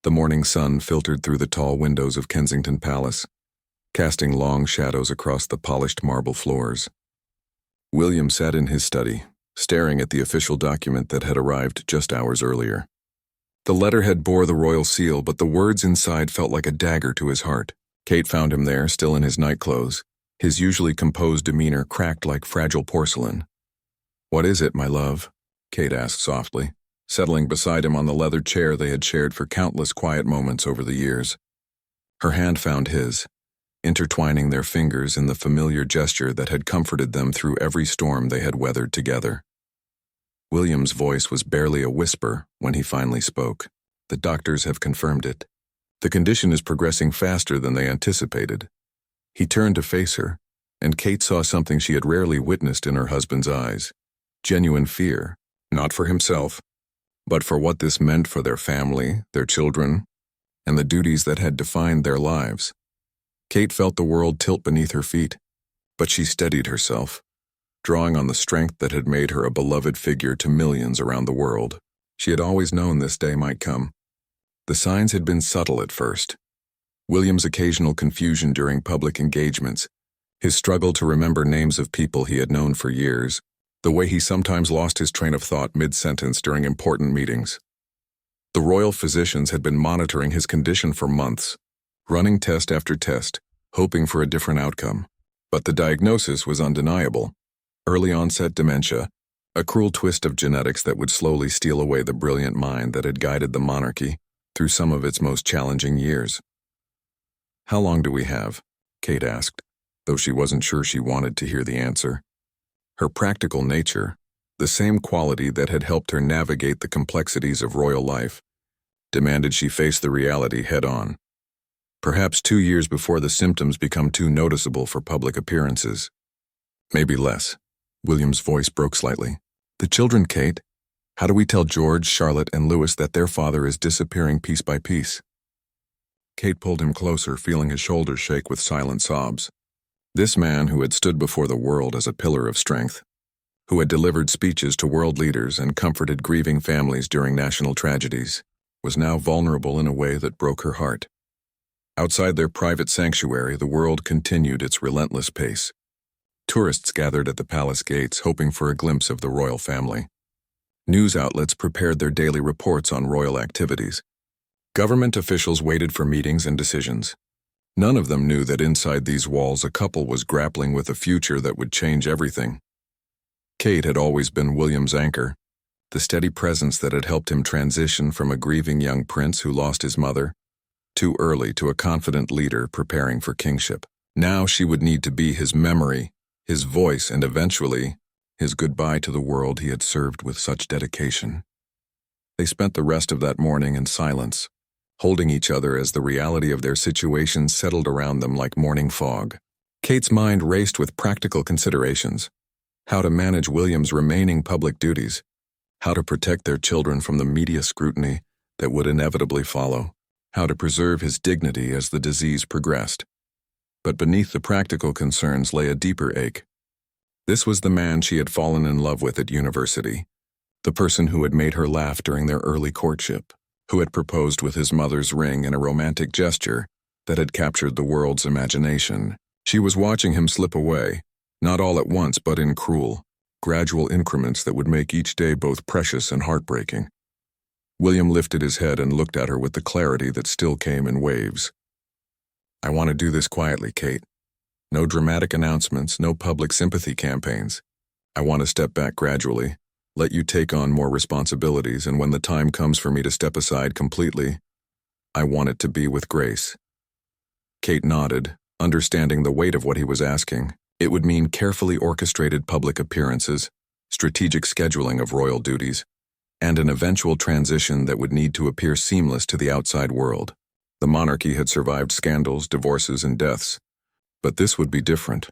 The morning sun filtered through the tall windows of Kensington Palace, casting long shadows across the polished marble floors. William sat in his study, staring at the official document that had arrived just hours earlier. The letterhead bore the royal seal, but the words inside felt like a dagger to his heart. Kate found him there, still in his nightclothes, his usually composed demeanor cracked like fragile porcelain. "What is it, my love?" Kate asked softly, settling beside him on the leather chair they had shared for countless quiet moments over the years. Her hand found his, intertwining their fingers in the familiar gesture that had comforted them through every storm they had weathered together. William's voice was barely a whisper when he finally spoke. "The doctors have confirmed it. The condition is progressing faster than they anticipated." He turned to face her, and Kate saw something she had rarely witnessed in her husband's eyes: genuine fear, not for himself, but for what this meant for their family, their children, and the duties that had defined their lives. Kate felt the world tilt beneath her feet, but she steadied herself, drawing on the strength that had made her a beloved figure to millions around the world. She had always known this day might come. The signs had been subtle at first. William's occasional confusion during public engagements, his struggle to remember names of people he had known for years, the way he sometimes lost his train of thought mid-sentence during important meetings. The royal physicians had been monitoring his condition for months, running test after test, hoping for a different outcome. But the diagnosis was undeniable: early-onset dementia, a cruel twist of genetics that would slowly steal away the brilliant mind that had guided the monarchy through some of its most challenging years. "How long do we have?" Kate asked, though she wasn't sure she wanted to hear the answer. Her practical nature, the same quality that had helped her navigate the complexities of royal life, demanded she face the reality head-on. Perhaps 2 years before the symptoms become too noticeable for public appearances. Maybe less. William's voice broke slightly. "The children, Kate. How do we tell George, Charlotte, and Louis that their father is disappearing piece by piece?" Kate pulled him closer, feeling his shoulders shake with silent sobs. This man who had stood before the world as a pillar of strength, who had delivered speeches to world leaders and comforted grieving families during national tragedies, was now vulnerable in a way that broke her heart. Outside their private sanctuary, the world continued its relentless pace. Tourists gathered at the palace gates, hoping for a glimpse of the royal family. News outlets prepared their daily reports on royal activities. Government officials waited for meetings and decisions. None of them knew that inside these walls a couple was grappling with a future that would change everything. Kate had always been William's anchor, the steady presence that had helped him transition from a grieving young prince who lost his mother too early to a confident leader preparing for kingship. Now she would need to be his memory, his voice, and eventually his goodbye to the world he had served with such dedication. They spent the rest of that morning in silence, holding each other as the reality of their situation settled around them like morning fog. Kate's mind raced with practical considerations: how to manage William's remaining public duties, how to protect their children from the media scrutiny that would inevitably follow, how to preserve his dignity as the disease progressed. But beneath the practical concerns lay a deeper ache. This was the man she had fallen in love with at university, the person who had made her laugh during their early courtship, who had proposed with his mother's ring in a romantic gesture that had captured the world's imagination. She was watching him slip away, not all at once but in cruel, gradual increments that would make each day both precious and heartbreaking. William lifted his head and looked at her with the clarity that still came in waves. "I want to do this quietly, Kate. No dramatic announcements, no public sympathy campaigns. I want to step back gradually, let you take on more responsibilities, and when the time comes for me to step aside completely, I want it to be with grace." Kate nodded, understanding the weight of what he was asking. It would mean carefully orchestrated public appearances, strategic scheduling of royal duties, and an eventual transition that would need to appear seamless to the outside world. The monarchy had survived scandals, divorces, and deaths, but this would be different.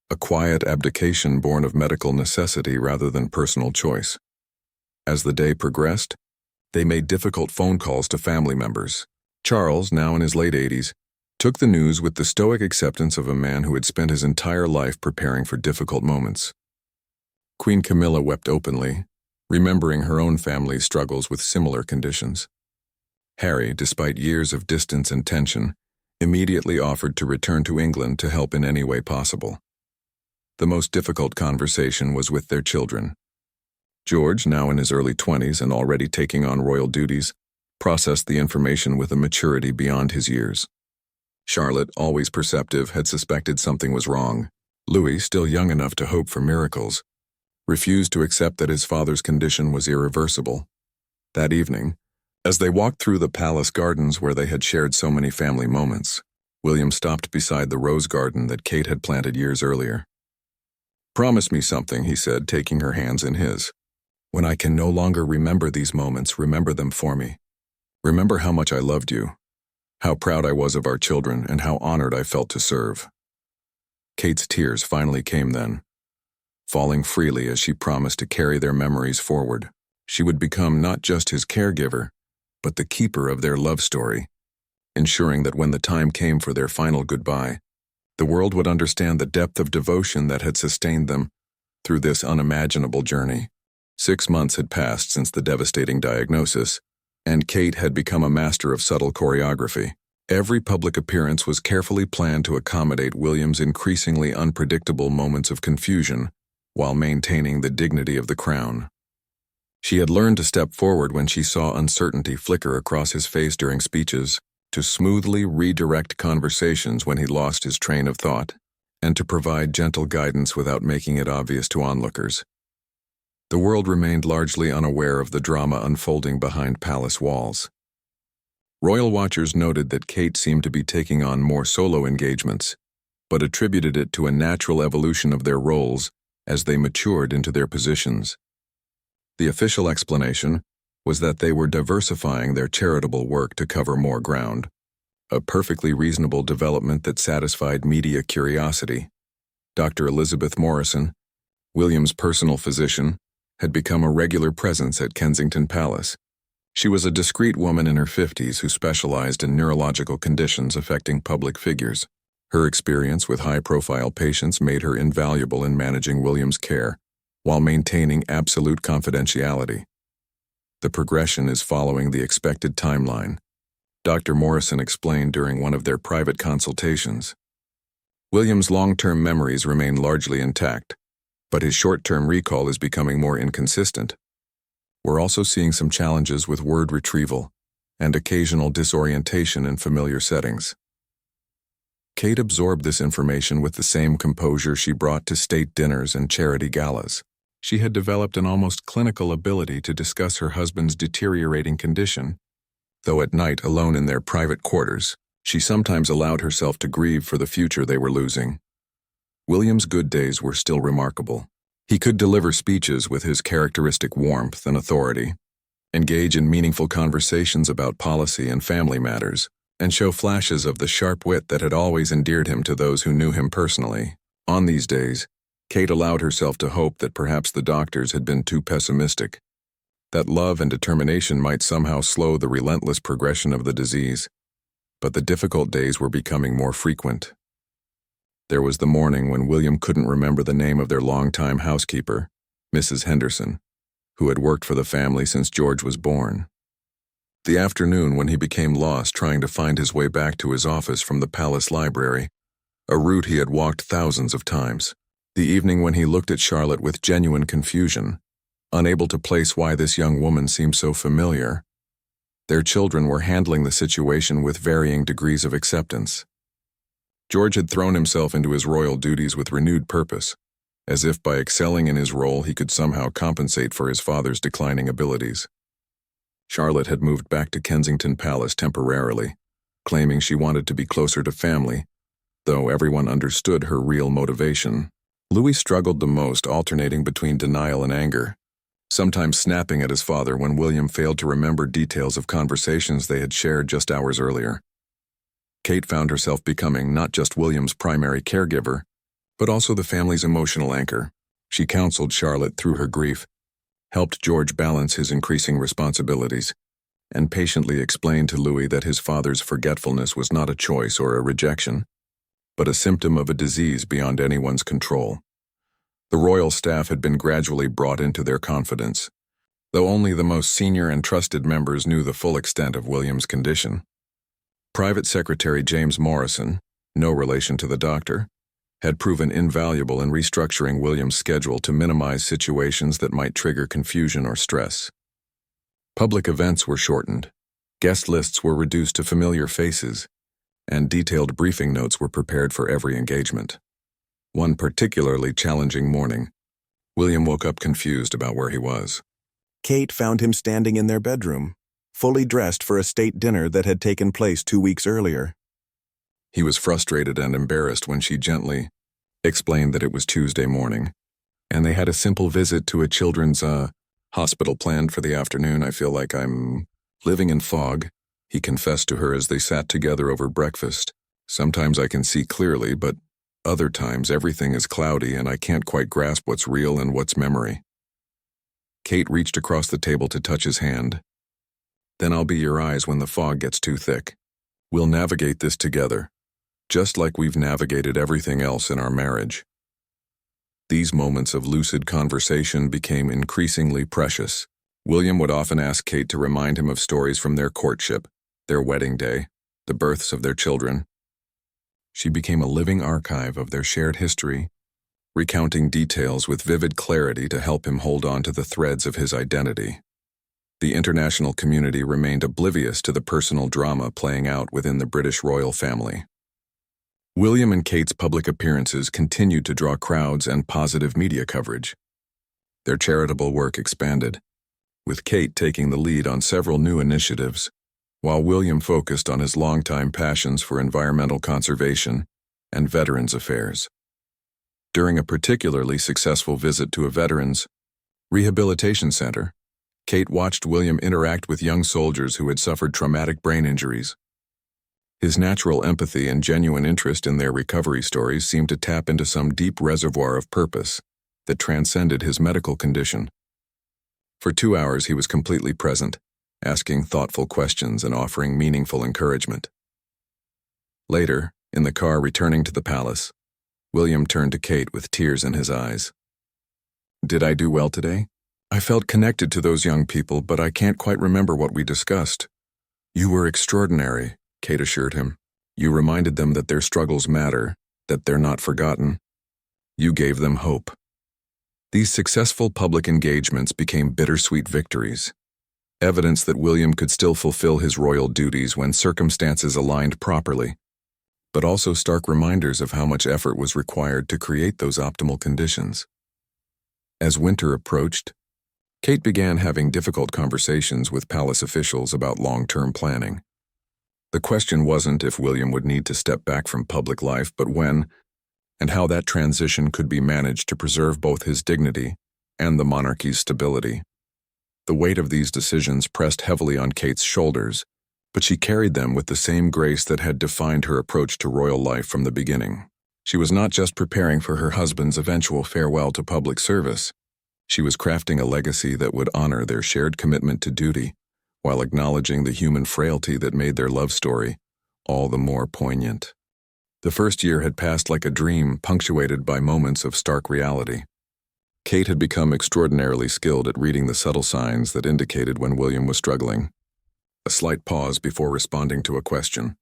A quiet abdication born of medical necessity rather than personal choice. As the day progressed, they made difficult phone calls to family members. Charles, now in his late 80s, took the news with the stoic acceptance of a man who had spent his entire life preparing for difficult moments. Queen Camilla wept openly, remembering her own family's struggles with similar conditions. Harry, despite years of distance and tension, immediately offered to return to England to help in any way possible. The most difficult conversation was with their children. George, now in his early 20s and already taking on royal duties, processed the information with a maturity beyond his years. Charlotte, always perceptive, had suspected something was wrong. Louis, still young enough to hope for miracles, refused to accept that his father's condition was irreversible. That evening, as they walked through the palace gardens where they had shared so many family moments, William stopped beside the rose garden that Kate had planted years earlier. "Promise me something," he said, taking her hands in his. "When I can no longer remember these moments, remember them for me. Remember how much I loved you, how proud I was of our children, and how honored I felt to serve." Kate's tears finally came then, falling freely as she promised to carry their memories forward. She would become not just his caregiver, but the keeper of their love story, ensuring that when the time came for their final goodbye, the world would understand the depth of devotion that had sustained them through this unimaginable journey. 6 months had passed since the devastating diagnosis, and Kate had become a master of subtle choreography. Every public appearance was carefully planned to accommodate William's increasingly unpredictable moments of confusion while maintaining the dignity of the crown. She had learned to step forward when she saw uncertainty flicker across his face during speeches, to smoothly redirect conversations when he lost his train of thought, and to provide gentle guidance without making it obvious to onlookers. The world remained largely unaware of the drama unfolding behind palace walls. Royal watchers noted that Kate seemed to be taking on more solo engagements, but attributed it to a natural evolution of their roles as they matured into their positions. The official explanation was that they were diversifying their charitable work to cover more ground, a perfectly reasonable development that satisfied media curiosity. Dr. Elizabeth Morrison, William's personal physician, had become a regular presence at Kensington Palace. She was a discreet woman in her 50s who specialized in neurological conditions affecting public figures. Her experience with high-profile patients made her invaluable in managing William's care, while maintaining absolute confidentiality. "The progression is following the expected timeline," Dr. Morrison explained during one of their private consultations. "William's long-term memories remain largely intact, but his short-term recall is becoming more inconsistent. We're also seeing some challenges with word retrieval and occasional disorientation in familiar settings." Kate absorbed this information with the same composure she brought to state dinners and charity galas. She had developed an almost clinical ability to discuss her husband's deteriorating condition, though at night, alone in their private quarters, she sometimes allowed herself to grieve for the future they were losing. William's good days were still remarkable. He could deliver speeches with his characteristic warmth and authority, engage in meaningful conversations about policy and family matters, and show flashes of the sharp wit that had always endeared him to those who knew him personally. On these days, Kate allowed herself to hope that perhaps the doctors had been too pessimistic, that love and determination might somehow slow the relentless progression of the disease. But the difficult days were becoming more frequent. There was the morning when William couldn't remember the name of their longtime housekeeper, Mrs. Henderson, who had worked for the family since George was born. The afternoon when he became lost trying to find his way back to his office from the palace library, a route he had walked thousands of times. The evening when he looked at Charlotte with genuine confusion, unable to place why this young woman seemed so familiar. Their children were handling the situation with varying degrees of acceptance. George had thrown himself into his royal duties with renewed purpose, as if by excelling in his role he could somehow compensate for his father's declining abilities. Charlotte had moved back to Kensington Palace temporarily, claiming she wanted to be closer to family, though everyone understood her real motivation. Louis struggled the most, alternating between denial and anger, sometimes snapping at his father when William failed to remember details of conversations they had shared just hours earlier. Kate found herself becoming not just William's primary caregiver, but also the family's emotional anchor. She counseled Charlotte through her grief, helped George balance his increasing responsibilities, and patiently explained to Louis that his father's forgetfulness was not a choice or a rejection, but a symptom of a disease beyond anyone's control. The royal staff had been gradually brought into their confidence, though only the most senior and trusted members knew the full extent of William's condition. Private Secretary James Morrison, no relation to the doctor, had proven invaluable in restructuring William's schedule to minimize situations that might trigger confusion or stress. Public events were shortened, guest lists were reduced to familiar faces, and detailed briefing notes were prepared for every engagement. One particularly challenging morning, William woke up confused about where he was. Kate found him standing in their bedroom, fully dressed for a state dinner that had taken place 2 weeks earlier. He was frustrated and embarrassed when she gently explained that it was Tuesday morning, and they had a simple visit to a children's hospital planned for the afternoon. I feel like I'm living in fog, he confessed to her as they sat together over breakfast. Sometimes I can see clearly, but other times everything is cloudy and I can't quite grasp what's real and what's memory. Kate reached across the table to touch his hand. Then I'll be your eyes when the fog gets too thick. We'll navigate this together, just like we've navigated everything else in our marriage. These moments of lucid conversation became increasingly precious. William would often ask Kate to remind him of stories from their courtship, their wedding day, the births of their children. She became a living archive of their shared history, recounting details with vivid clarity to help him hold on to the threads of his identity. The international community remained oblivious to the personal drama playing out within the British royal family. William and Kate's public appearances continued to draw crowds and positive media coverage. Their charitable work expanded, with Kate taking the lead on several new initiatives, while William focused on his longtime passions for environmental conservation and veterans affairs. During a particularly successful visit to a veterans rehabilitation center, Kate watched William interact with young soldiers who had suffered traumatic brain injuries. His natural empathy and genuine interest in their recovery stories seemed to tap into some deep reservoir of purpose that transcended his medical condition. For 2 hours he was completely present, asking thoughtful questions and offering meaningful encouragement. Later, in the car returning to the palace, William turned to Kate with tears in his eyes. "Did I do well today? I felt connected to those young people, but I can't quite remember what we discussed." "You were extraordinary," Kate assured him. "You reminded them that their struggles matter, that they're not forgotten. You gave them hope." These successful public engagements became bittersweet victories, evidence that William could still fulfill his royal duties when circumstances aligned properly, but also stark reminders of how much effort was required to create those optimal conditions. As winter approached, Kate began having difficult conversations with palace officials about long-term planning. The question wasn't if William would need to step back from public life, but when and how that transition could be managed to preserve both his dignity and the monarchy's stability. The weight of these decisions pressed heavily on Kate's shoulders, but she carried them with the same grace that had defined her approach to royal life from the beginning. She was not just preparing for her husband's eventual farewell to public service. She was crafting a legacy that would honor their shared commitment to duty, while acknowledging the human frailty that made their love story all the more poignant. The first year had passed like a dream, punctuated by moments of stark reality. Kate had become extraordinarily skilled at reading the subtle signs that indicated when William was struggling. A slight pause before responding to a question,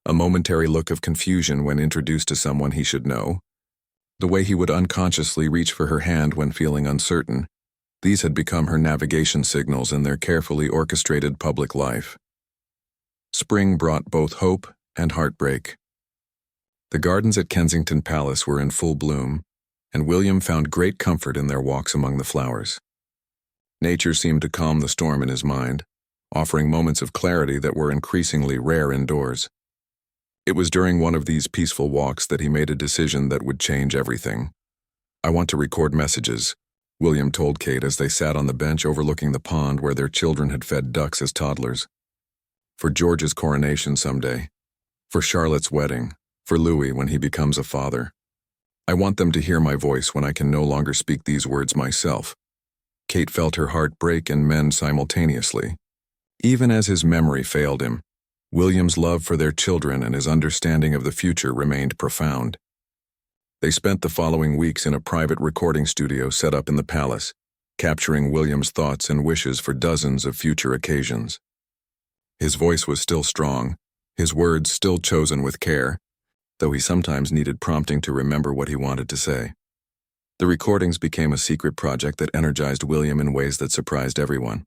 a momentary look of confusion when introduced to someone he should know, the way he would unconsciously reach for her hand when feeling uncertain. These had become her navigation signals in their carefully orchestrated public life. Spring brought both hope and heartbreak. The gardens at Kensington Palace were in full bloom, and William found great comfort in their walks among the flowers. Nature seemed to calm the storm in his mind, offering moments of clarity that were increasingly rare indoors. It was during one of these peaceful walks that he made a decision that would change everything. "I want to record messages," William told Kate as they sat on the bench overlooking the pond where their children had fed ducks as toddlers. "For George's coronation someday, for Charlotte's wedding, for Louis when he becomes a father. I want them to hear my voice when I can no longer speak these words myself." Kate felt her heart break and mend simultaneously. Even as his memory failed him, William's love for their children and his understanding of the future remained profound. They spent the following weeks in a private recording studio set up in the palace, capturing William's thoughts and wishes for dozens of future occasions. His voice was still strong, his words still chosen with care, though he sometimes needed prompting to remember what he wanted to say. The recordings became a secret project that energized William in ways that surprised everyone.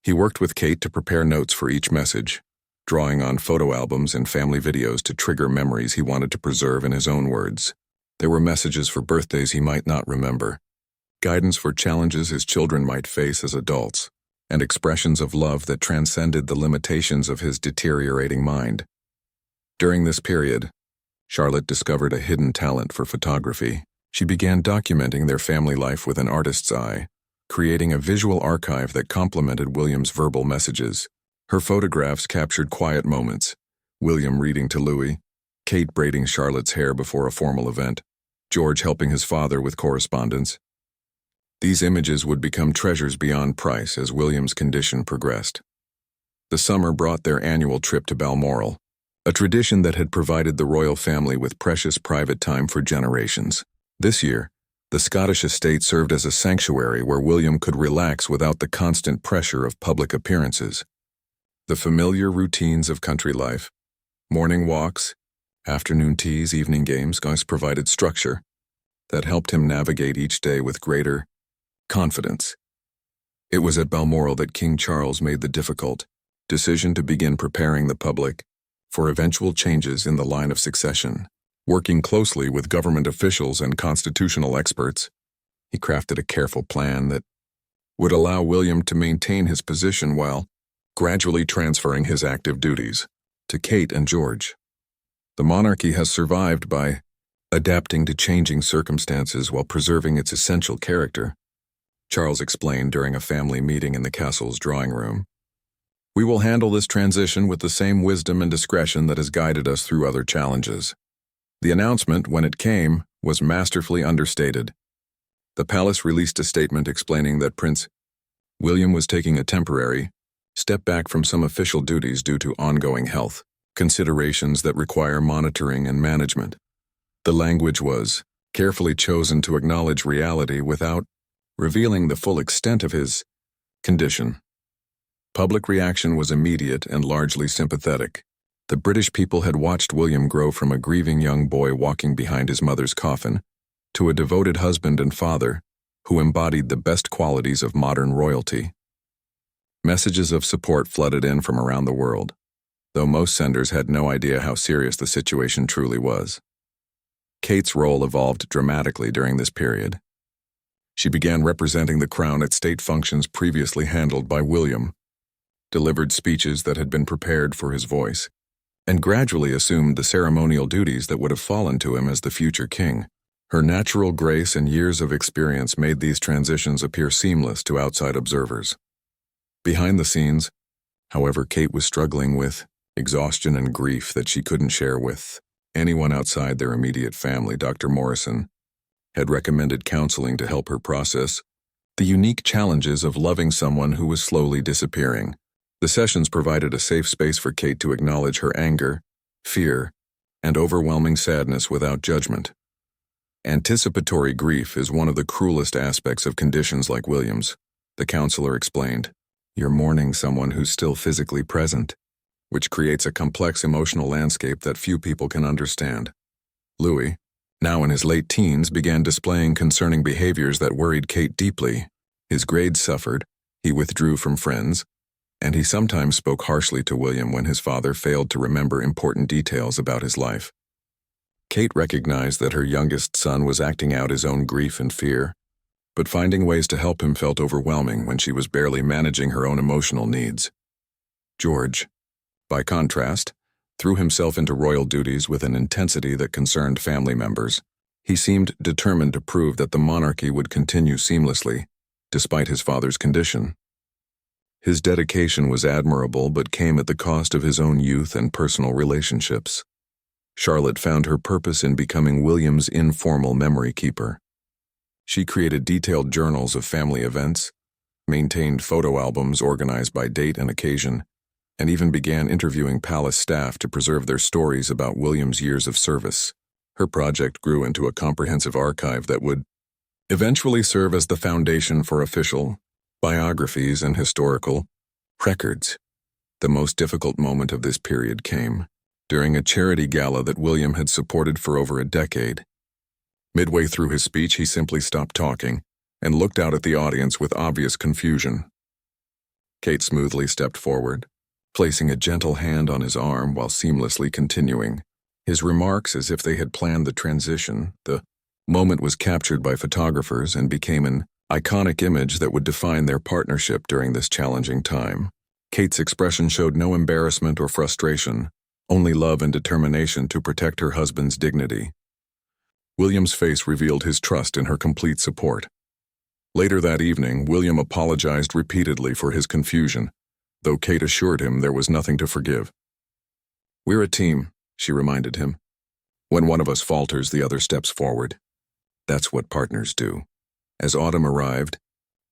He worked with Kate to prepare notes for each message, drawing on photo albums and family videos to trigger memories he wanted to preserve in his own words. There were messages for birthdays he might not remember, guidance for challenges his children might face as adults, and expressions of love that transcended the limitations of his deteriorating mind. During this period, Charlotte discovered a hidden talent for photography. She began documenting their family life with an artist's eye, creating a visual archive that complemented William's verbal messages. Her photographs captured quiet moments, William reading to Louis, Kate braiding Charlotte's hair before a formal event, George helping his father with correspondence. These images would become treasures beyond price as William's condition progressed. The summer brought their annual trip to Balmoral, a tradition that had provided the royal family with precious private time for generations. This year, the Scottish estate served as a sanctuary where William could relax without the constant pressure of public appearances. The familiar routines of country life, morning walks, afternoon teas, evening games, provided structure that helped him navigate each day with greater confidence. It was at Balmoral that King Charles made the difficult decision to begin preparing the public for eventual changes in the line of succession. Working closely with government officials and constitutional experts, he crafted a careful plan that would allow William to maintain his position while gradually transferring his active duties to Kate and George. The monarchy has survived by adapting to changing circumstances while preserving its essential character, Charles explained during a family meeting in the castle's drawing room. We will handle this transition with the same wisdom and discretion that has guided us through other challenges. The announcement, when it came, was masterfully understated. The palace released a statement explaining that Prince William was taking a temporary step back from some official duties due to ongoing health considerations that require monitoring and management. The language was carefully chosen to acknowledge reality without revealing the full extent of his condition. Public reaction was immediate and largely sympathetic. The British people had watched William grow from a grieving young boy walking behind his mother's coffin to a devoted husband and father who embodied the best qualities of modern royalty. Messages of support flooded in from around the world, though most senders had no idea how serious the situation truly was. Kate's role evolved dramatically during this period. She began representing the crown at state functions previously handled by William, delivered speeches that had been prepared for his voice, and gradually assumed the ceremonial duties that would have fallen to him as the future king. Her natural grace and years of experience made these transitions appear seamless to outside observers. Behind the scenes, however, Kate was struggling with exhaustion and grief that she couldn't share with anyone outside their immediate family. Dr. Morrison had recommended counseling to help her process the unique challenges of loving someone who was slowly disappearing. The sessions provided a safe space for Kate to acknowledge her anger, fear, and overwhelming sadness without judgment. Anticipatory grief is one of the cruelest aspects of conditions like William's, the counselor explained. You're mourning someone who's still physically present, which creates a complex emotional landscape that few people can understand. Louis, now in his late teens, began displaying concerning behaviors that worried Kate deeply. His grades suffered, he withdrew from friends, and he sometimes spoke harshly to William when his father failed to remember important details about his life. Kate recognized that her youngest son was acting out his own grief and fear, but finding ways to help him felt overwhelming when she was barely managing her own emotional needs. George, by contrast, threw himself into royal duties with an intensity that concerned family members. He seemed determined to prove that the monarchy would continue seamlessly, despite his father's condition. His dedication was admirable but came at the cost of his own youth and personal relationships. Charlotte found her purpose in becoming William's informal memory keeper. She created detailed journals of family events, maintained photo albums organized by date and occasion, and even began interviewing palace staff to preserve their stories about William's years of service. Her project grew into a comprehensive archive that would eventually serve as the foundation for official biographies and historical records. The most difficult moment of this period came during a charity gala that William had supported for over a decade. Midway through his speech, he simply stopped talking and looked out at the audience with obvious confusion. Kate smoothly stepped forward, placing a gentle hand on his arm while seamlessly continuing his remarks as if they had planned the transition. The moment was captured by photographers and became an iconic image that would define their partnership during this challenging time. Kate's expression showed no embarrassment or frustration, only love and determination to protect her husband's dignity. William's face revealed his trust in her complete support. Later that evening, William apologized repeatedly for his confusion, though Kate assured him there was nothing to forgive. "We're a team," she reminded him. "When one of us falters, the other steps forward. That's what partners do." As autumn arrived,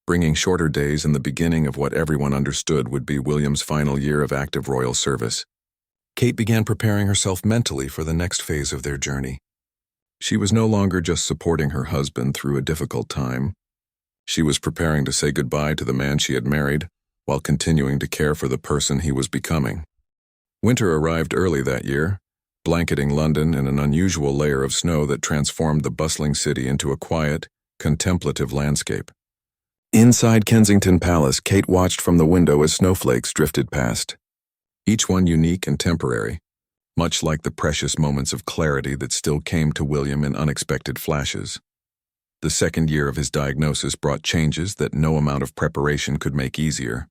bringing shorter days and the beginning of what everyone understood would be William's final year of active royal service, Kate began preparing herself mentally for the next phase of their journey. She was no longer just supporting her husband through a difficult time. She was preparing to say goodbye to the man she had married while continuing to care for the person he was becoming. Winter arrived early that year, blanketing London in an unusual layer of snow that transformed the bustling city into a quiet, contemplative landscape. Inside Kensington Palace, Kate watched from the window as snowflakes drifted past, each one unique and temporary, much like the precious moments of clarity that still came to William in unexpected flashes. The second year of his diagnosis brought changes that no amount of preparation could make easier.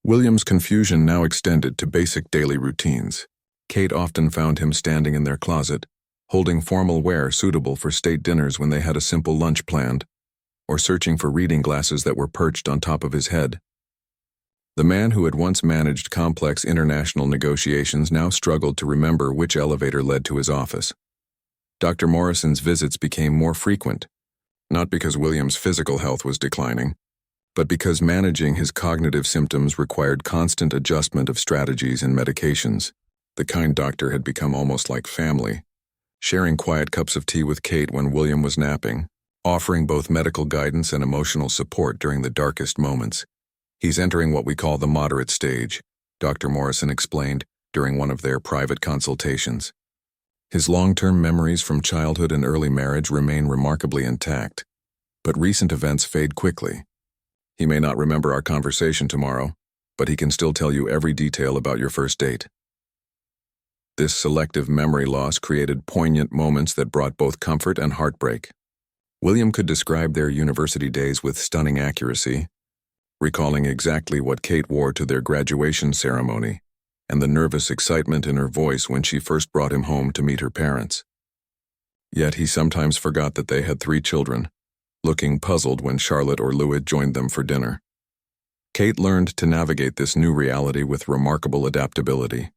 William's confusion now extended to basic daily routines. Kate often found him standing in their closet, holding formal wear suitable for state dinners when they had a simple lunch planned, or searching for reading glasses that were perched on top of his head. The man who had once managed complex international negotiations now struggled to remember which elevator led to his office. Dr. Morrison's visits became more frequent, not because William's physical health was declining, but because managing his cognitive symptoms required constant adjustment of strategies and medications. The kind doctor had become almost like family, sharing quiet cups of tea with Kate when William was napping, offering both medical guidance and emotional support during the darkest moments. "He's entering what we call the moderate stage," Dr. Morrison explained during one of their private consultations. His long-term memories from childhood and early marriage remain remarkably intact, but recent events fade quickly. "He may not remember our conversation tomorrow, but he can still tell you every detail about your first date." This selective memory loss created poignant moments that brought both comfort and heartbreak. William could describe their university days with stunning accuracy, recalling exactly what Kate wore to their graduation ceremony and the nervous excitement in her voice when she first brought him home to meet her parents. Yet he sometimes forgot that they had 3 children, looking puzzled when Charlotte or Louis joined them for dinner. Kate learned to navigate this new reality with remarkable adaptability.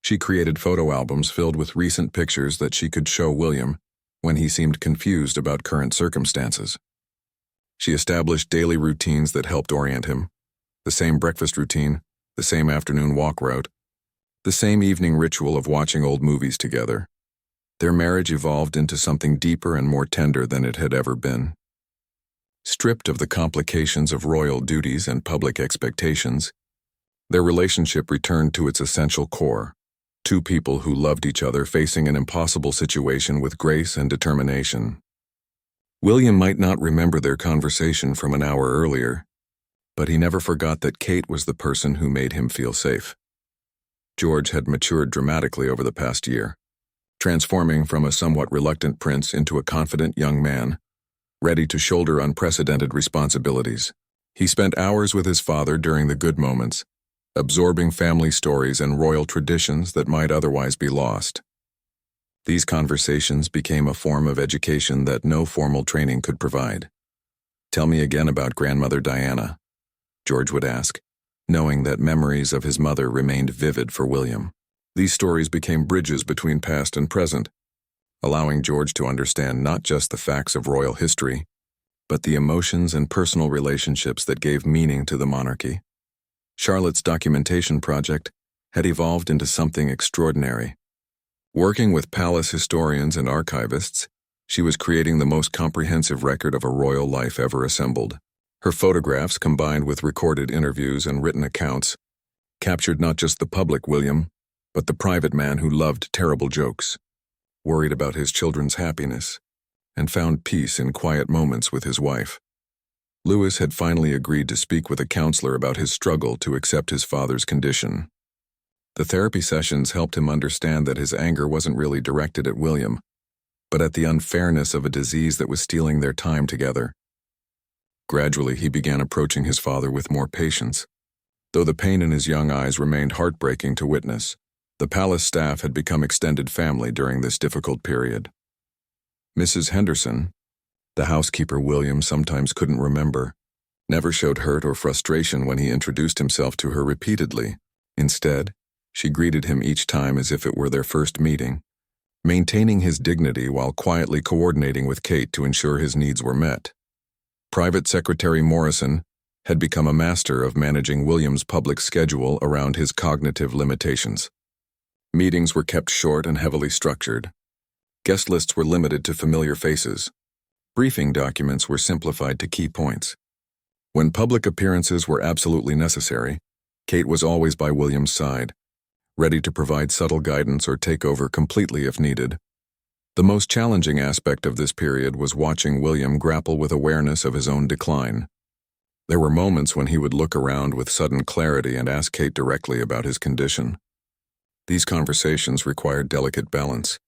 She created photo albums filled with recent pictures that she could show William when he seemed confused about current circumstances. She established daily routines that helped orient him: the same breakfast routine, the same afternoon walk route, the same evening ritual of watching old movies together. Their marriage evolved into something deeper and more tender than it had ever been. Stripped of the complications of royal duties and public expectations, their relationship returned to its essential core: 2 people who loved each other facing an impossible situation with grace and determination. William might not remember their conversation from an hour earlier, but he never forgot that Kate was the person who made him feel safe. George had matured dramatically over the past year, transforming from a somewhat reluctant prince into a confident young man, ready to shoulder unprecedented responsibilities. He spent hours with his father during the good moments, absorbing family stories and royal traditions that might otherwise be lost. These conversations became a form of education that no formal training could provide. "Tell me again about Grandmother Diana," George would ask, knowing that memories of his mother remained vivid for William. These stories became bridges between past and present, allowing George to understand not just the facts of royal history, but the emotions and personal relationships that gave meaning to the monarchy. Charlotte's documentation project had evolved into something extraordinary. Working with palace historians and archivists, She was creating the most comprehensive record of a royal life ever assembled. Her photographs, combined with recorded interviews and written accounts, captured not just the public William, but the private man who loved terrible jokes, worried about his children's happiness, and found peace in quiet moments with his wife. Louis had finally agreed to speak with a counselor about his struggle to accept his father's condition. The therapy sessions helped him understand that his anger wasn't really directed at William, but at the unfairness of a disease that was stealing their time together. Gradually, he began approaching his father with more patience. Though the pain in his young eyes remained heartbreaking to witness, the palace staff had become extended family during this difficult period. Mrs. Henderson, the housekeeper William sometimes couldn't remember, never showed hurt or frustration when he introduced himself to her repeatedly. Instead, she greeted him each time as if it were their first meeting, maintaining his dignity while quietly coordinating with Kate to ensure his needs were met. Private Secretary Morrison had become a master of managing William's public schedule around his cognitive limitations. Meetings were kept short and heavily structured. Guest lists were limited to familiar faces. Briefing documents were simplified to key points. When public appearances were absolutely necessary, Kate was always by William's side, ready to provide subtle guidance or take over completely if needed. The most challenging aspect of this period was watching William grapple with awareness of his own decline. There were moments when he would look around with sudden clarity and ask Kate directly about his condition. These conversations required delicate balance,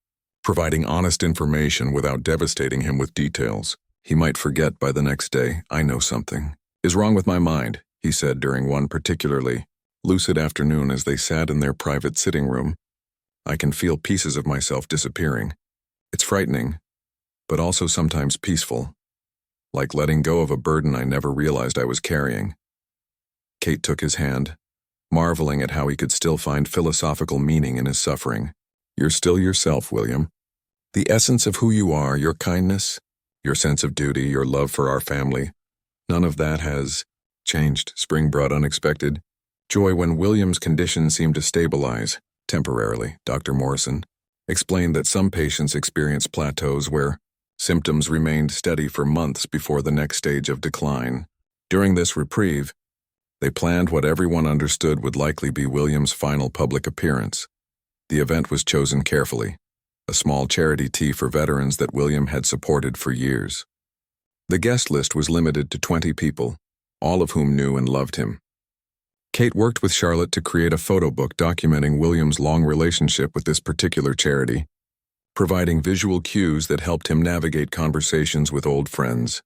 providing honest information without devastating him with details. He might forget by the next day. "I know something is wrong with my mind," he said during one particularly lucid afternoon as they sat in their private sitting room. "I can feel pieces of myself disappearing. It's frightening, but also sometimes peaceful, like letting go of a burden I never realized I was carrying." Kate took his hand, marveling at how he could still find philosophical meaning in his suffering. "You're still yourself, William. The essence of who you are, your kindness, your sense of duty, your love for our family, none of that has changed." Spring brought unexpected joy when William's condition seemed to stabilize temporarily. Dr. Morrison explained that some patients experience plateaus where symptoms remained steady for months before the next stage of decline. During this reprieve, they planned what everyone understood would likely be William's final public appearance. The event was chosen carefully, a small charity tea for veterans that William had supported for years. The guest list was limited to 20 people, all of whom knew and loved him. Kate worked with Charlotte to create a photo book documenting William's long relationship with this particular charity, providing visual cues that helped him navigate conversations with old friends.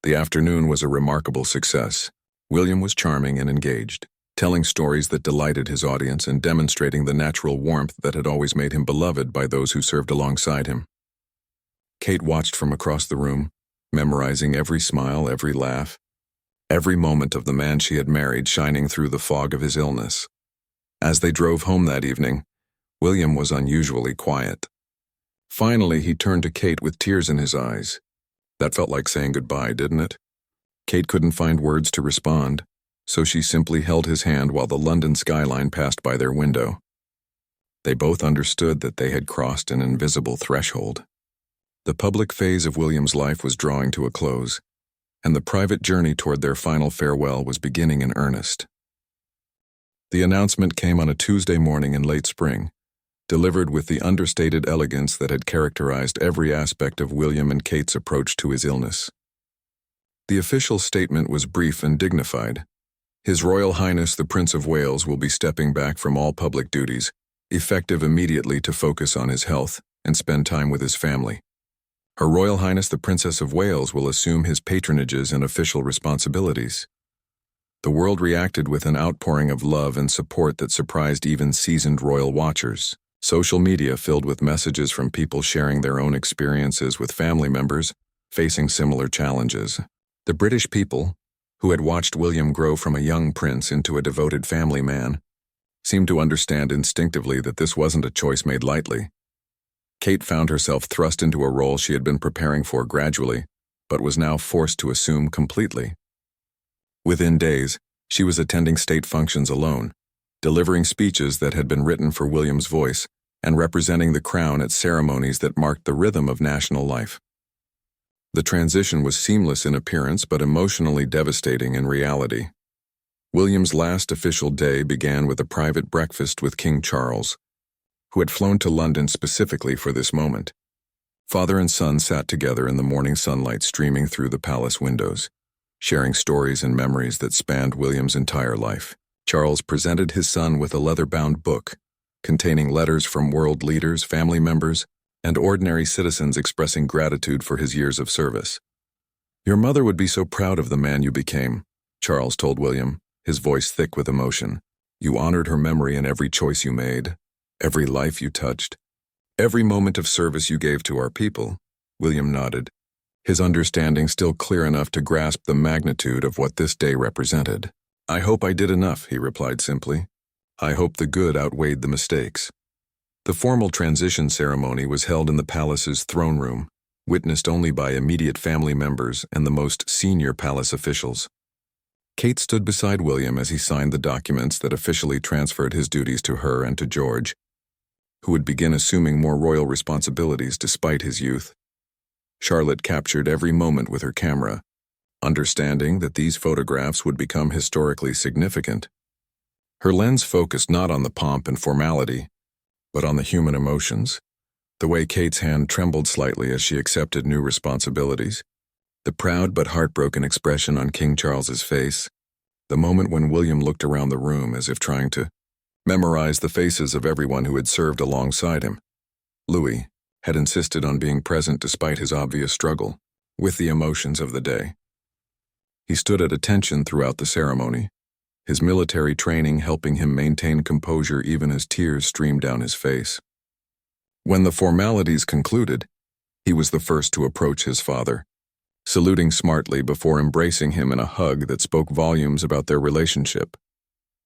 The afternoon was a remarkable success. William was charming and engaged, telling stories that delighted his audience and demonstrating the natural warmth that had always made him beloved by those who served alongside him. Kate watched from across the room, memorizing every smile, every laugh, every moment of the man she had married shining through the fog of his illness. As they drove home that evening, William was unusually quiet. Finally, he turned to Kate with tears in his eyes. That felt like saying goodbye, didn't it? Kate couldn't find words to respond, so she simply held his hand while the London skyline passed by their window. They both understood that they had crossed an invisible threshold. The public phase of William's life was drawing to a close, and the private journey toward their final farewell was beginning in earnest. The announcement came on a Tuesday morning in late spring, delivered with the understated elegance that had characterized every aspect of William and Kate's approach to his illness. The official statement was brief and dignified. His Royal Highness the Prince of Wales will be stepping back from all public duties, effective immediately to focus on his health and spend time with his family. Her Royal Highness the Princess of Wales will assume his patronages and official responsibilities. The world reacted with an outpouring of love and support that surprised even seasoned royal watchers. Social media filled with messages from people sharing their own experiences with family members facing similar challenges. The British people, who had watched William grow from a young prince into a devoted family man, seemed to understand instinctively that this wasn't a choice made lightly. Kate found herself thrust into a role she had been preparing for gradually, but was now forced to assume completely. Within days, she was attending state functions alone, delivering speeches that had been written for William's voice, and representing the crown at ceremonies that marked the rhythm of national life. The transition was seamless in appearance but emotionally devastating in reality. William's last official day began with a private breakfast with King Charles, who had flown to London specifically for this moment. Father and son sat together in the morning sunlight streaming through the palace windows, sharing stories and memories that spanned William's entire life. Charles presented his son with a leather-bound book containing letters from world leaders, family members, and ordinary citizens expressing gratitude for his years of service. "Your mother would be so proud of the man you became," Charles told William, his voice thick with emotion. "You honored her memory in every choice you made, every life you touched, every moment of service you gave to our people." William nodded, his understanding still clear enough to grasp the magnitude of what this day represented. "I hope I did enough," he replied simply. "I hope the good outweighed the mistakes." The formal transition ceremony was held in the palace's throne room, witnessed only by immediate family members and the most senior palace officials. Kate stood beside William as he signed the documents that officially transferred his duties to her and to George, who would begin assuming more royal responsibilities despite his youth. Charlotte captured every moment with her camera, understanding that these photographs would become historically significant. Her lens focused not on the pomp and formality, but on the human emotions, the way Kate's hand trembled slightly as she accepted new responsibilities, the proud but heartbroken expression on King Charles's face, the moment when William looked around the room as if trying to memorize the faces of everyone who had served alongside him. Louis had insisted on being present despite his obvious struggle with the emotions of the day. He stood at attention throughout the ceremony, his military training helping him maintain composure even as tears streamed down his face. When the formalities concluded, he was the first to approach his father, saluting smartly before embracing him in a hug that spoke volumes about their relationship.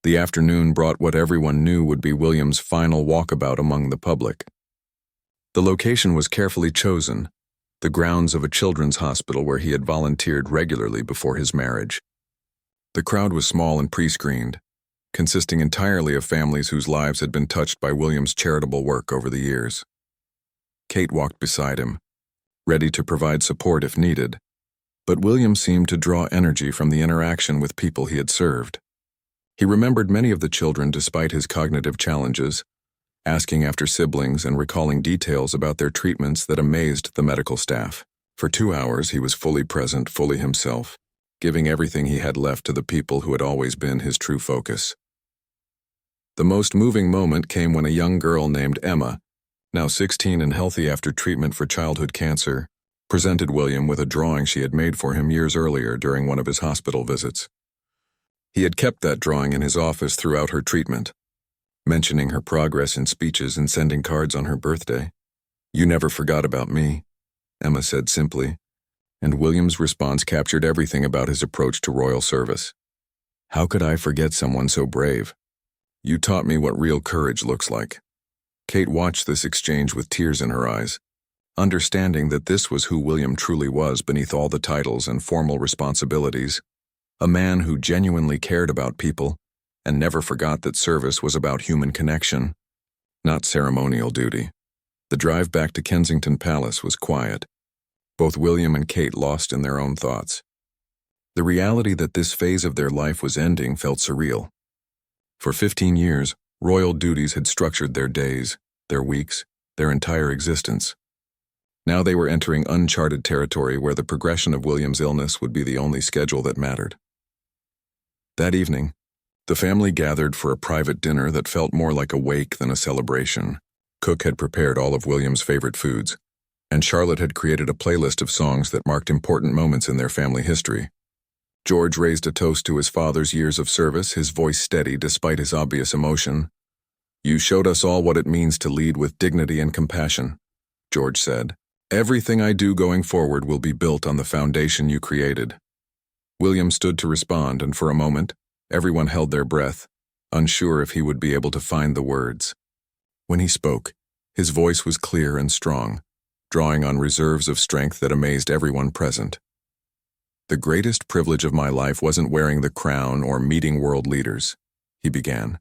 The afternoon brought what everyone knew would be William's final walkabout among the public. The location was carefully chosen, the grounds of a children's hospital where he had volunteered regularly before his marriage. The crowd was small and pre-screened, consisting entirely of families whose lives had been touched by William's charitable work over the years. Kate walked beside him, ready to provide support if needed, but William seemed to draw energy from the interaction with people he had served. He remembered many of the children despite his cognitive challenges, asking after siblings and recalling details about their treatments that amazed the medical staff. For 2 hours he was fully present, fully himself, giving everything he had left to the people who had always been his true focus. The most moving moment came when a young girl named Emma, now 16 and healthy after treatment for childhood cancer, presented William with a drawing she had made for him years earlier during one of his hospital visits. He had kept that drawing in his office throughout her treatment, mentioning her progress in speeches and sending cards on her birthday. "You never forgot about me," Emma said simply, and William's response captured everything about his approach to royal service. "How could I forget someone so brave? You taught me what real courage looks like." Kate watched this exchange with tears in her eyes, understanding that this was who William truly was beneath all the titles and formal responsibilities, a man who genuinely cared about people and never forgot that service was about human connection, not ceremonial duty. The drive back to Kensington Palace was quiet, both William and Kate lost in their own thoughts. The reality that this phase of their life was ending felt surreal. For 15 years, royal duties had structured their days, their weeks, their entire existence. Now they were entering uncharted territory where the progression of William's illness would be the only schedule that mattered. That evening, the family gathered for a private dinner that felt more like a wake than a celebration. Cook had prepared all of William's favorite foods, and Charlotte had created a playlist of songs that marked important moments in their family history. George raised a toast to his father's years of service, his voice steady despite his obvious emotion. "You showed us all what it means to lead with dignity and compassion," George said. "Everything I do going forward will be built on the foundation you created." William stood to respond, and for a moment, everyone held their breath, unsure if he would be able to find the words. When he spoke, his voice was clear and strong, drawing on reserves of strength that amazed everyone present. "The greatest privilege of my life wasn't wearing the crown or meeting world leaders," he began.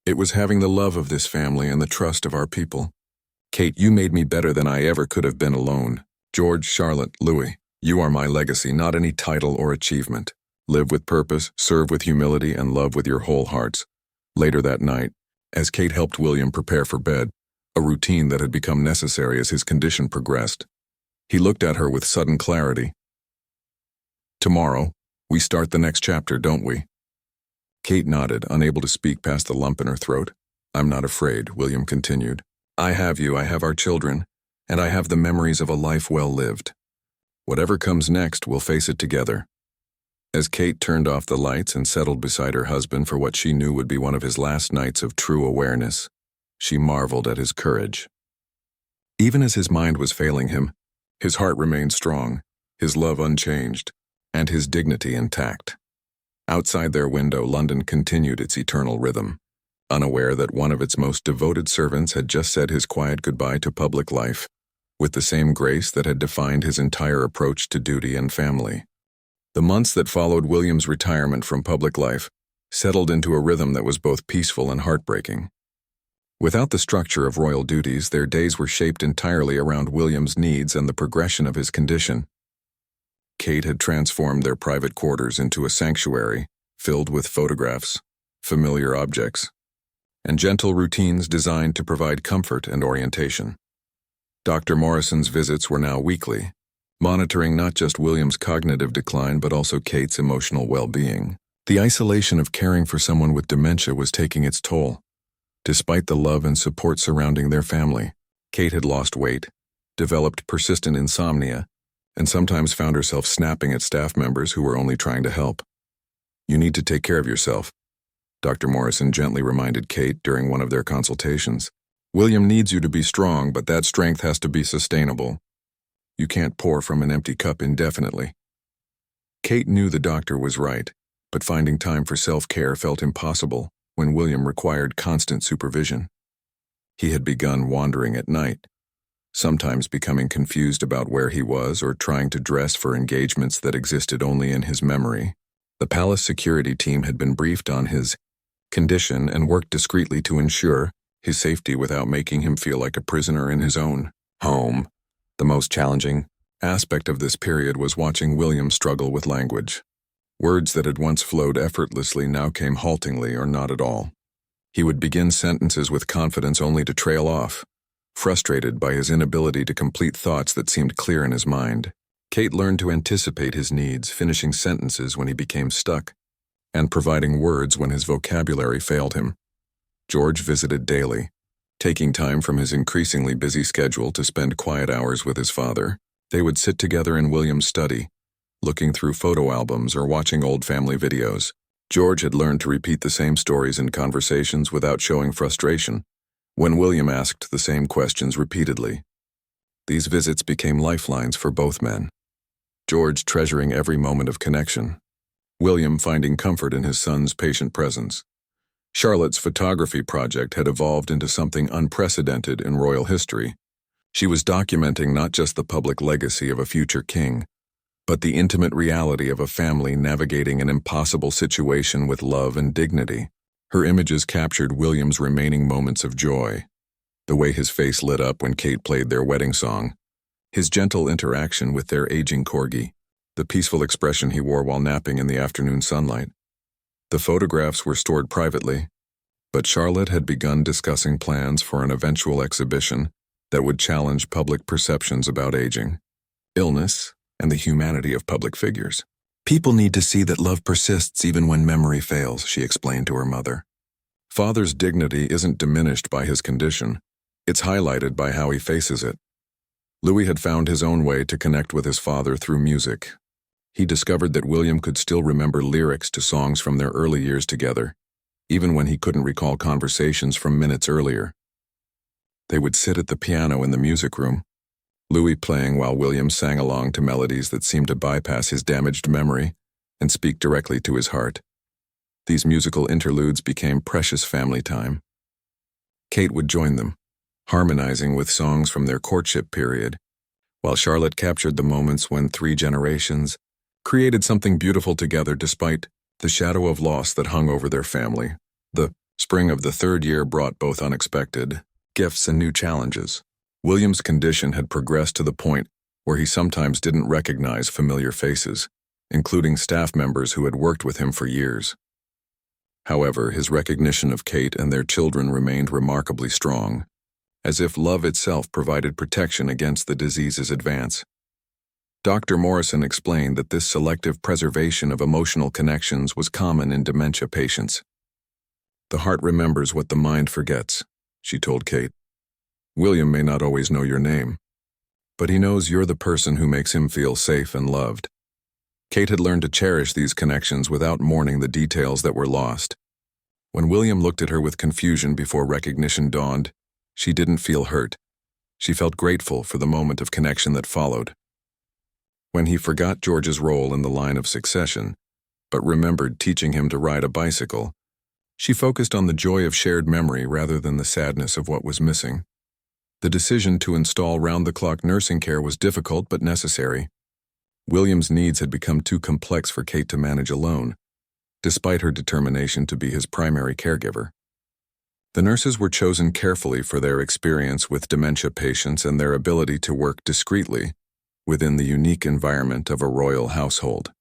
"It was having the love of this family and the trust of our people. Kate, you made me better than I ever could have been alone. George, Charlotte, Louis, You are my legacy, not any title or achievement. Live with purpose, serve with humility, and love with your whole hearts. Later that night, as Kate helped William prepare for bed, a routine that had become necessary as his condition progressed, he looked at her with sudden clarity. Tomorrow, we start the next chapter, don't we? Kate nodded, unable to speak past the lump in her throat. I'm not afraid, William continued. I have you, I have our children, and I have the memories of a life well lived. Whatever comes next, we'll face it together. As Kate turned off the lights and settled beside her husband for what she knew would be one of his last nights of true awareness, she marveled at his courage. Even as his mind was failing him, his heart remained strong, his love unchanged, and his dignity intact. Outside their window, London continued its eternal rhythm, unaware that one of its most devoted servants had just said his quiet goodbye to public life, with the same grace that had defined his entire approach to duty and family. The months that followed William's retirement from public life settled into a rhythm that was both peaceful and heartbreaking. Without the structure of royal duties, their days were shaped entirely around William's needs and the progression of his condition. Kate had transformed their private quarters into a sanctuary filled with photographs, familiar objects, and gentle routines designed to provide comfort and orientation. Dr. Morrison's visits were now weekly, monitoring not just William's cognitive decline but also Kate's emotional well-being. The isolation of caring for someone with dementia was taking its toll. Despite the love and support surrounding their family, Kate had lost weight, developed persistent insomnia, and sometimes found herself snapping at staff members who were only trying to help. You need to take care of yourself, Dr. Morrison gently reminded Kate during one of their consultations. William needs you to be strong, but that strength has to be sustainable. You can't pour from an empty cup indefinitely. Kate knew the doctor was right, but finding time for self-care felt impossible when William required constant supervision. He had begun wandering at night, sometimes becoming confused about where he was or trying to dress for engagements that existed only in his memory. The palace security team had been briefed on his condition and worked discreetly to ensure his safety without making him feel like a prisoner in his own home. The most challenging aspect of this period was watching William struggle with language. Words that had once flowed effortlessly now came haltingly or not at all. He would begin sentences with confidence only to trail off, frustrated by his inability to complete thoughts that seemed clear in his mind. Kate learned to anticipate his needs, finishing sentences when he became stuck, and providing words when his vocabulary failed him. George visited daily, taking time from his increasingly busy schedule to spend quiet hours with his father. They would sit together in William's study, looking through photo albums or watching old family videos. George had learned to repeat the same stories in conversations without showing frustration when William asked the same questions repeatedly. These visits became lifelines for both men, George treasuring every moment of connection, William finding comfort in his son's patient presence. Charlotte's photography project had evolved into something unprecedented in royal history. She was documenting not just the public legacy of a future king, but the intimate reality of a family navigating an impossible situation with love and dignity. Her images captured William's remaining moments of joy, the way his face lit up when Kate played their wedding song, his gentle interaction with their aging corgi, the peaceful expression he wore while napping in the afternoon sunlight. The photographs were stored privately, but Charlotte had begun discussing plans for an eventual exhibition that would challenge public perceptions about aging, illness, and the humanity of public figures. People need to see that love persists even when memory fails, she explained to her mother. Father's dignity isn't diminished by his condition, it's highlighted by how he faces it. Louis had found his own way to connect with his father through music. He discovered that William could still remember lyrics to songs from their early years together, even when he couldn't recall conversations from minutes earlier. They would sit at the piano in the music room, Louis playing while William sang along to melodies that seemed to bypass his damaged memory and speak directly to his heart. These musical interludes became precious family time. Kate would join them, harmonizing with songs from their courtship period, while Charlotte captured the moments when 3 generations created something beautiful together despite the shadow of loss that hung over their family. The spring of the 3rd year brought both unexpected gifts and new challenges. William's condition had progressed to the point where he sometimes didn't recognize familiar faces, including staff members who had worked with him for years. However, his recognition of Kate and their children remained remarkably strong, as if love itself provided protection against the disease's advance. Dr. Morrison explained that this selective preservation of emotional connections was common in dementia patients. "The heart remembers what the mind forgets," she told Kate. "William may not always know your name, but he knows you're the person who makes him feel safe and loved." Kate had learned to cherish these connections without mourning the details that were lost. When William looked at her with confusion before recognition dawned, she didn't feel hurt. She felt grateful for the moment of connection that followed. When he forgot George's role in the line of succession, but remembered teaching him to ride a bicycle, she focused on the joy of shared memory rather than the sadness of what was missing. The decision to install round-the-clock nursing care was difficult but necessary. William's needs had become too complex for Kate to manage alone, despite her determination to be his primary caregiver. The nurses were chosen carefully for their experience with dementia patients and their ability to work discreetly within the unique environment of a royal household.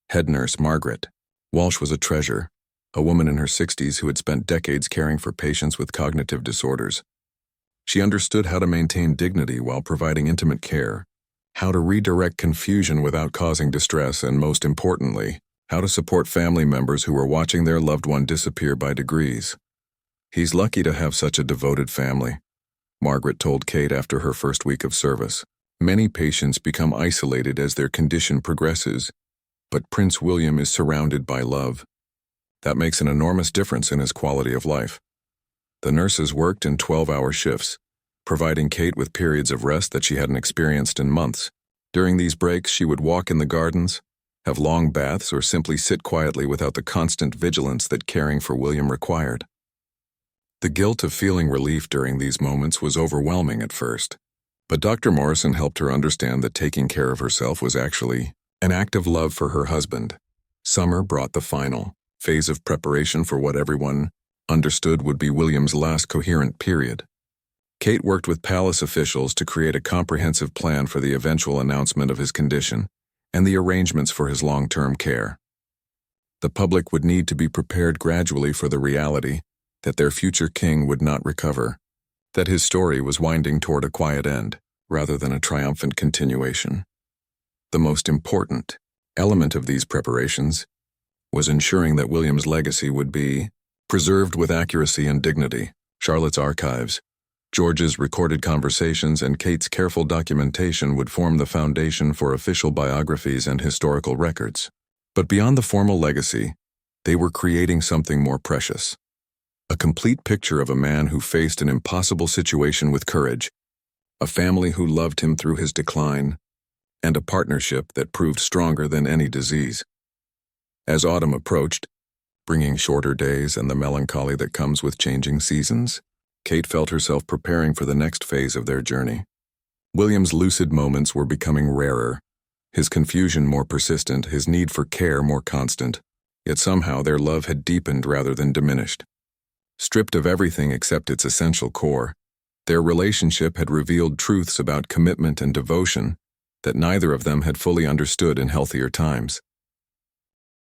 Head nurse Margaret Walsh was a treasure, a woman in her 60s who had spent decades caring for patients with cognitive disorders. She understood how to maintain dignity while providing intimate care, how to redirect confusion without causing distress, and most importantly, how to support family members who were watching their loved one disappear by degrees. "He's lucky to have such a devoted family," Margaret told Kate after her first week of service. "Many patients become isolated as their condition progresses, but Prince William is surrounded by love. That makes an enormous difference in his quality of life." The nurses worked in 12-hour shifts, providing Kate with periods of rest that she hadn't experienced in months. During these breaks, she would walk in the gardens, have long baths, or simply sit quietly without the constant vigilance that caring for William required. The guilt of feeling relief during these moments was overwhelming at first, but Dr. Morrison helped her understand that taking care of herself was actually an act of love for her husband. Summer brought the final phase of preparation for what everyone understood would be William's last coherent period. Kate worked with palace officials to create a comprehensive plan for the eventual announcement of his condition and the arrangements for his long-term care. The public would need to be prepared gradually for the reality that their future king would not recover, that his story was winding toward a quiet end rather than a triumphant continuation. The most important element of these preparations was ensuring that William's legacy would be preserved with accuracy and dignity. Charlotte's archives, George's recorded conversations, and Kate's careful documentation would form the foundation for official biographies and historical records. But beyond the formal legacy, they were creating something more precious. A complete picture of a man who faced an impossible situation with courage, a family who loved him through his decline, and a partnership that proved stronger than any disease. As autumn approached, bringing shorter days and the melancholy that comes with changing seasons, Kate felt herself preparing for the next phase of their journey. William's lucid moments were becoming rarer, his confusion more persistent, his need for care more constant, yet somehow their love had deepened rather than diminished. Stripped of everything except its essential core, their relationship had revealed truths about commitment and devotion that neither of them had fully understood in healthier times.